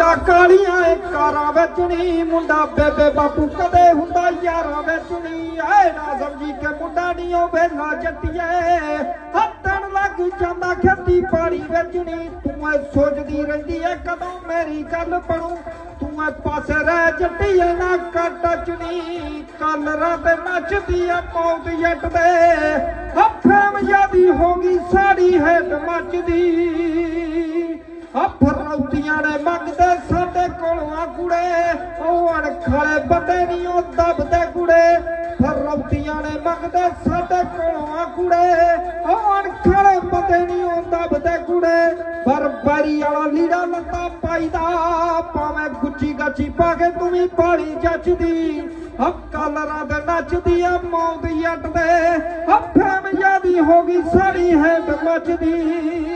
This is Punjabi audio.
ਵਟਾਂ ਕਾਲੀਆਂ ਏ ਕਾਰਾਂ ਵਿੱਚ ਨੀ ਮੁੰਡਾ ਬੇਬੇ ਬਾਪੂ ਕਦੇ ਹੁੰਦਾ ਯਾਰਾਂ ਵਿੱਚ ਨੀ ਐ ਨਾ ਸਮਝੀ ਕਿ ਮੁੰਡਾ ਨੀ ਉਹ ਵੇਲਾ ਜੱਟੀਏ ਹੱਥਣ ਲੱਗ ਜਾਂਦਾ ਖੇਤੀ ਪਾਣੀ ਵਿੱਚ ਨੀ ਤੂੰ ਐ ਸੋਚਦੀ ਰਹਿੰਦੀ ਐ ਕਦੋਂ ਮੇਰੀ ਗੱਲ ਬਣੂ ਤੂੰ ਐ ਪਾਸੇ ਰਹਿ ਜੱਟੀਏ ਨਾ ਕੱਟ ਨੀ ਕੱਲ ਰਾਤ ਨੱਚਦੀ ਐ ਮੌਤ ਜੱਟ ਦੇ ਹੱਥਾਂ ਯਾਦੀ ਹੋ ਗਈ ਸਾੜੀ ਹੇਠ ਮੱਚਦੀ ਫਰੌਤੀਆਂ ਨੇ ਮੰਗਦੇ ਸਾਡੇ ਕੋਲੋਂ ਆ ਕੁੜੇ ਉਹ ਅਣਖਾਲੇ ਬੰਦੇ ਨੀ ਉਹ ਦੱਬਦੇ ਕੁੜੇ ਫਰੌਤੀਆਂ ਨੇ ਮੰਗਦੇ ਸਾਡੇ ਕੋਲੋਂ ਆ ਕੁੜੇ ਉਹ ਅਣਖਾਲੇ ਬੰਦੇ ਨੀ ਉਹ ਦੱਬਦੇ ਕੁੜੇ ਬਰਬਰੀ ਵਾਲਾ ਲੀੜਾ ਲੱਤਾ ਪਾਈਦਾ ਭਾਵੇਂ ਗੁੱਚੀ ਗਾਚੀ ਪਾ ਕੇ ਤੂੰ ਵੀ ਪਾਲੀ ਜੱਚਦੀ ਕਲਰਾਂ ਦੇ ਨੱਚਦੀ ਆ ਮੌਤ ਜੱਟ ਦੇ ਫੈਮ ਯਾਦੀ ਹੋ ਗਈ ਸਾੜੀ ਹੇਠ ਮੱਚਦੀ